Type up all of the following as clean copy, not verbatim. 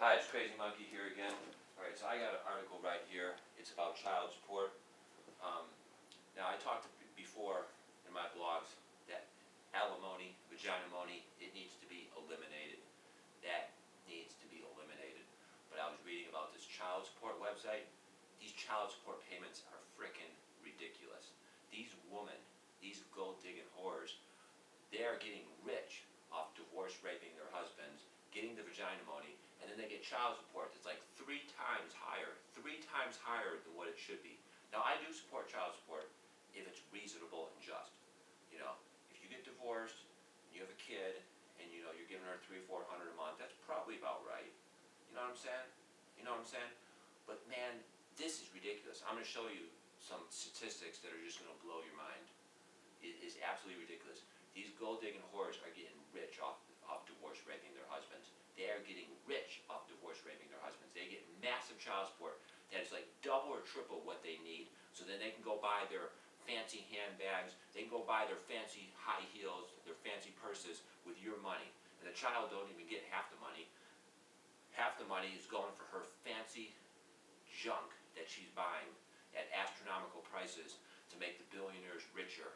Hi, it's Crazy Monkey here again. Alright, so I got an article right here. It's about child support. Um, Now, I talked before in my blogs that alimony, vaginamony, it needs to be eliminated. That needs to be eliminated. But I was reading about this child support website. These child support payments are frickin' ridiculous. These women, these gold-digging whores, they are getting rich off divorce raping their husbands, getting the vaginamony, and then they get child support that's like three times higher than what it should be. Now, I do support child support if it's reasonable and just. You know, if you get divorced, and you have a kid, and you're giving her $300-400 a month, that's probably about right. You know what I'm saying? You know what I'm saying? But man, this is ridiculous. I'm going to show you some statistics that are just going to blow your mind. It is absolutely ridiculous. These gold-digging whores are getting rich off divorce raping their husbands. They are getting rich off divorce raping their husbands. They get massive child support that is like double or triple what they need, so then they can go buy their fancy handbags, they can go buy their fancy high heels, their fancy purses with your money. And the child don't even get half the money. Half the money is going for her fancy junk that she's buying at astronomical prices to make the billionaires richer,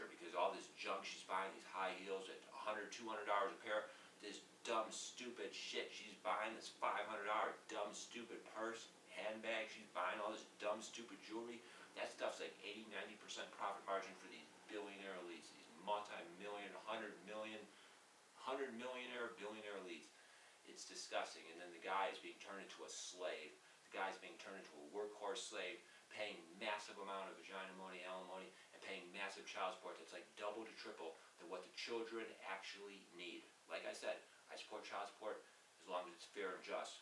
because all this junk she's buying, these high heels at $100-200 a pair, this dumb, stupid shit she's buying, this $500 dumb, stupid purse, handbag she's buying, all this dumb, stupid jewelry, that stuff's like 80-90% profit margin for these billionaire elites, these multi-million, 100 millionaire, billionaire elites. It's disgusting. And then the guy is being turned into a slave. The guy's being turned into a workhorse slave, paying massive amount of vaginamony, alimony, and paying massive child support that's like double to triple than what the children actually need. Like I said, I support child support as long as it's fair and just.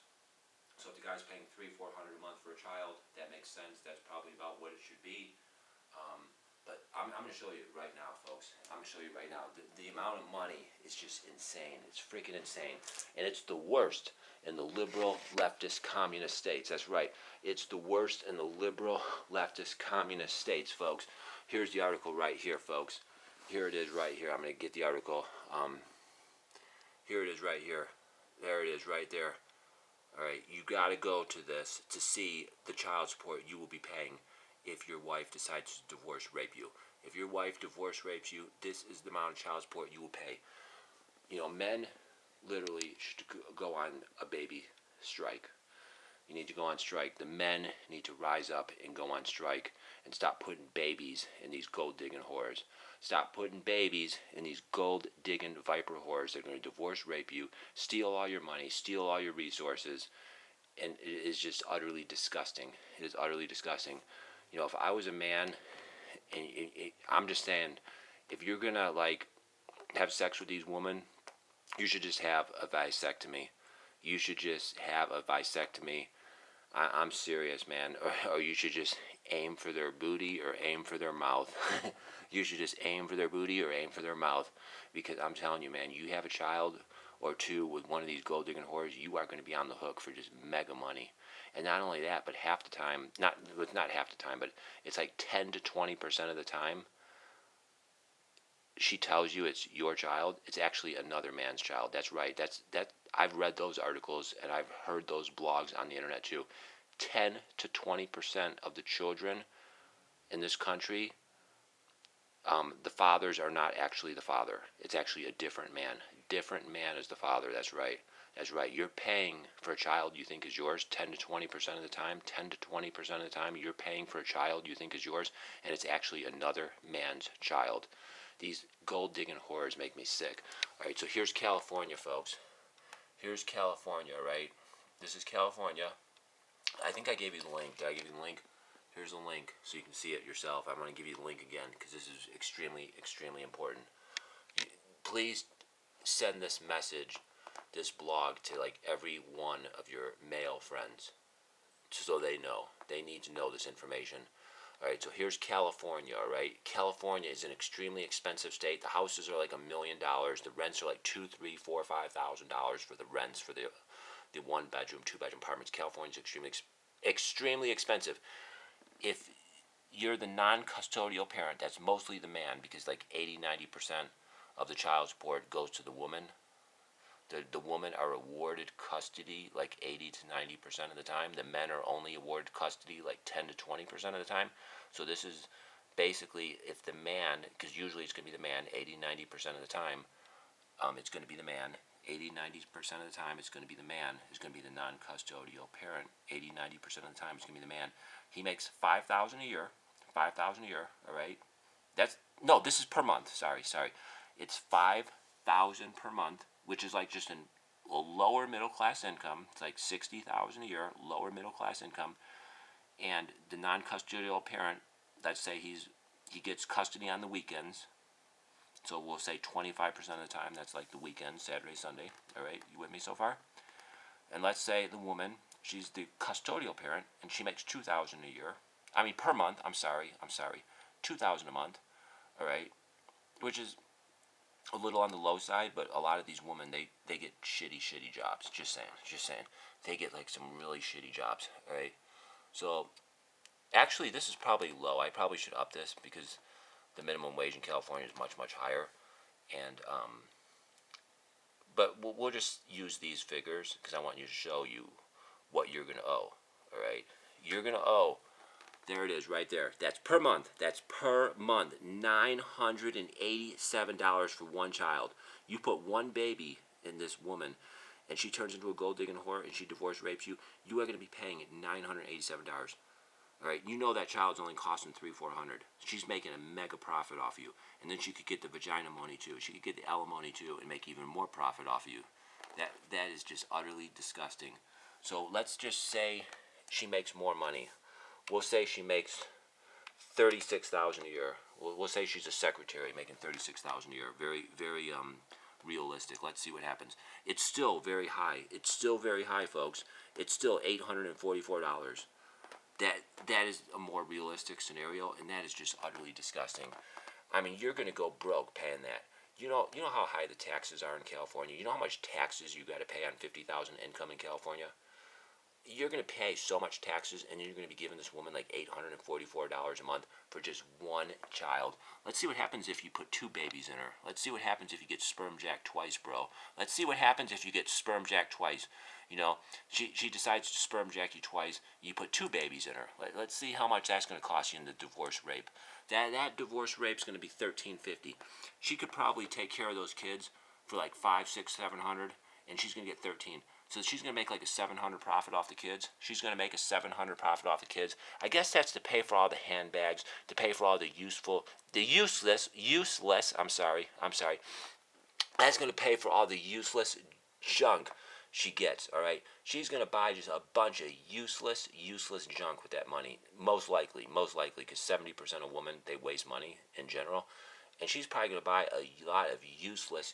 So if the guy's paying $300-400 a month for a child, that makes sense. That's probably about what it should be. But I'm going to show you right now, folks. I'm going to show you right now. The amount of money is just insane. It's freaking insane. And it's the worst in the liberal, leftist, communist states. That's right. It's the worst in the liberal, leftist, communist states, folks. Here's the article right here, folks. Here it is right here. I'm going to get the article. Here it is right here. There it is right there. All right, you got to go to this to see the child support you will be paying if your wife decides to divorce rape you. If your wife divorce rapes you, this is the amount of child support you will pay. You know, men literally should go on a baby strike. You need to go on strike. The men need to rise up and go on strike and stop putting babies in these gold-digging whores. Stop putting babies in these gold-digging viper whores that are going to divorce rape you, steal all your money, steal all your resources, and it is just utterly disgusting. It is utterly disgusting. You know, if I was a man, and I'm just saying, if you're going to, like, have sex with these women, you should just have a vasectomy. You should just have a vasectomy. I'm serious, man. Or you should just aim for their booty or aim for their mouth. You should just aim for their booty or aim for their mouth. Because I'm telling you, man, you have a child or two with one of these gold-digging whores, you are going to be on the hook for just mega money. And not only that, but half the time, not half the time, but it's like 10 to 20% of the time, she tells you it's your child, it's actually another man's child. That's right. I've read those articles and I've heard those blogs on the internet too. 10 to 20% of the children in this country, the fathers are not actually the father. It's actually a different man. Different man is the father. That's right. That's right. You're paying for a child you think is yours 10 to 20% of the time. 10 to 20% of the time, you're paying for a child you think is yours, and it's actually another man's child. These gold-digging whores make me sick. All right, so here's California, folks. Here's California, right? This is California. I think I gave you the link. Did I give you the link? Here's the link so you can see it yourself. I'm going to give you the link again because this is extremely, extremely important. Please send this message, this blog, to like every one of your male friends so they know. They need to know this information. All right, so here's California, all right? California is an extremely expensive state. The houses are like $1 million. The rents are like $2,000, $3,000, $4,000, $5,000 for the rents for the one-bedroom, two-bedroom apartments. California is extremely expensive. If you're the non-custodial parent, that's mostly the man, because like 80-90% of the child support goes to the woman. The women are awarded custody like 80 to 90% of the time. The men are only awarded custody like 10 to 20% of the time. So this is basically if the man, because usually it's going to be the man 80, 90% of the time, it's going to be the man. 80, 90% of the time it's going to be the man who's going to be the non-custodial parent. 80, 90% of the time it's going to be the man. He makes $5,000 a year. $5,000 a year, all right? No, this is per month. Sorry. It's $5,000 per month, which is like just a lower middle class income. It's like $60,000 a year, lower middle class income. And the non-custodial parent, let's say he gets custody on the weekends. So we'll say 25% of the time, that's like the weekend, Saturday, Sunday. All right, you with me so far? And let's say the woman, she's the custodial parent, and she makes $2,000 a year. I mean, per month. I'm sorry. $2,000 a month. All right, which is a little on the low side, but a lot of these women, they get shitty jobs. Just saying. They get like some really shitty jobs. All right. So actually, this is probably low. I probably should up this because the minimum wage in California is much higher, and but we'll just use these figures because I want you to show you what you're gonna owe. All right, you're gonna owe. There it is, right there. That's per month. $987 for one child. You put one baby in this woman, and she turns into a gold digging whore, and she divorce rapes you. You are gonna be paying $987. All right, you know that child's only costing $300-400. She's making a mega profit off you, and then she could get the vagina money too. She could get the alimony too, and make even more profit off of you. That is just utterly disgusting. So let's just say she makes more money. We'll say she makes $36,000 a year. We'll say she's a secretary making $36,000 a year. Very realistic. Let's see what happens. It's still very high. Folks. It's still $844. That is a more realistic scenario, and that is just utterly disgusting. I mean, you're going to go broke paying that. You know how high the taxes are in California? You know how much taxes you got to pay on $50,000 income in California? You're going to pay so much taxes, and you're going to be giving this woman like $844 a month for just one child. Let's see what happens if you put two babies in her. Let's see what happens if you get sperm jacked twice, bro. Let's see what happens if you get sperm jacked twice. You know, she decides to sperm jack you twice. You put two babies in her. Let's see how much that's going to cost you in the divorce rape. That divorce rape's going to be $1,350. She could probably take care of those kids for like $500, $600, $700, and she's going to get $1,300. So she's going to make like a $700 profit off the kids. She's going to make a $700 profit off the kids. I guess that's to pay for all the handbags, to pay for all the useless. I'm sorry. That's going to pay for all the useless junk she gets, all right? She's going to buy just a bunch of useless junk with that money, most likely, because 70% of women, they waste money in general. And she's probably going to buy a lot of useless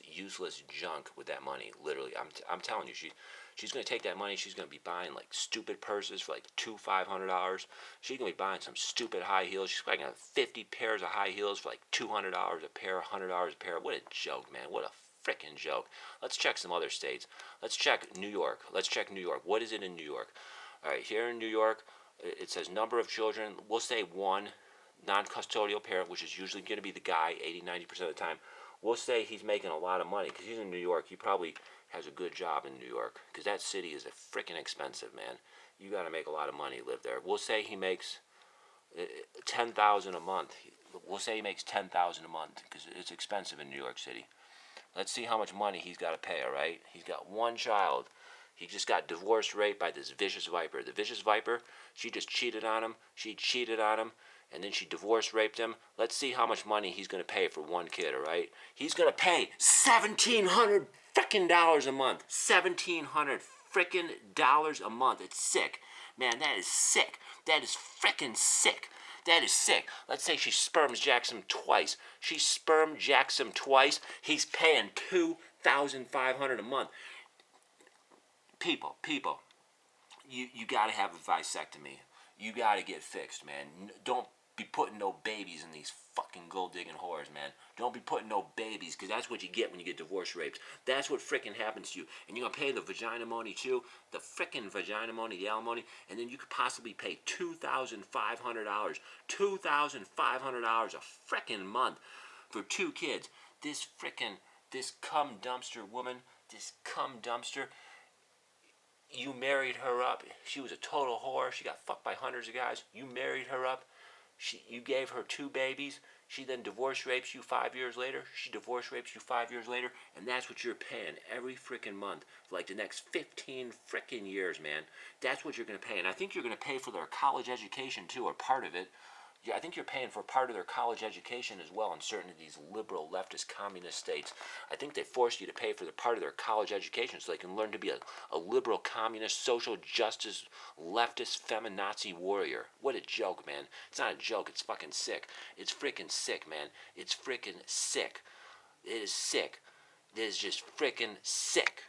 junk with that money, literally. I'm telling you, she's going to take that money, she's going to be buying like stupid purses for like $500. She's going to be buying some stupid high heels. She's probably going to have 50 pairs of high heels for like $200 a pair, $100 a pair. What a joke, man. What a freaking joke. Let's check some other states. Let's check New York. What is it in New York? All right, here in New York, it says number of children. We'll say one non-custodial parent, which is usually going to be the guy 80-90% of the time. We'll say he's making a lot of money because he's in New York. He probably has a good job in New York because that city is a freaking expensive, man. You got to make a lot of money to live there. We'll say he makes $10,000 a month. We'll say he makes $10,000 a month because it's expensive in New York City. Let's see how much money he's got to pay, all right? He's got one child. He just got divorce raped by this vicious viper. The vicious viper, she just cheated on him. And then she divorce raped him. Let's see how much money he's going to pay for one kid, all right? He's going to pay $1,700 frickin' dollars a month. $1,700 frickin' dollars a month. It's sick. Man, that is sick. That is frickin' sick. That is sick. Let's say she sperm jacks him twice. He's paying $2,500 a month. People, you gotta have a vasectomy. You gotta get fixed, man. Don't be putting no babies in these fucking gold digging whores, man. Don't be putting no babies, because that's what you get when you get divorce rapes. That's what frickin' happens to you. And you're gonna pay the vagina money too, the frickin' vagina money, the alimony, and then you could possibly pay $2,500. $2,500 a frickin' month for two kids. This cum dumpster woman, this cum dumpster. You married her up. She was a total whore. She got fucked by hundreds of guys. You married her up. You gave her 2 babies. She then divorce rapes you 5 years later. She divorce rapes you 5 years later. And that's what you're paying every freaking month for like the next 15 freaking years, man. That's what you're going to pay. And I think you're going to pay for their college education too, or part of it. Yeah, I think you're paying for part of their college education as well in certain of these liberal, leftist, communist states. I think they force you to pay for the part of their college education so they can learn to be a liberal, communist, social justice, leftist, feminazi warrior. What a joke, man. It's not a joke. It's fucking sick. It's freaking sick, man. It's freaking sick. It is sick. It is just freaking sick.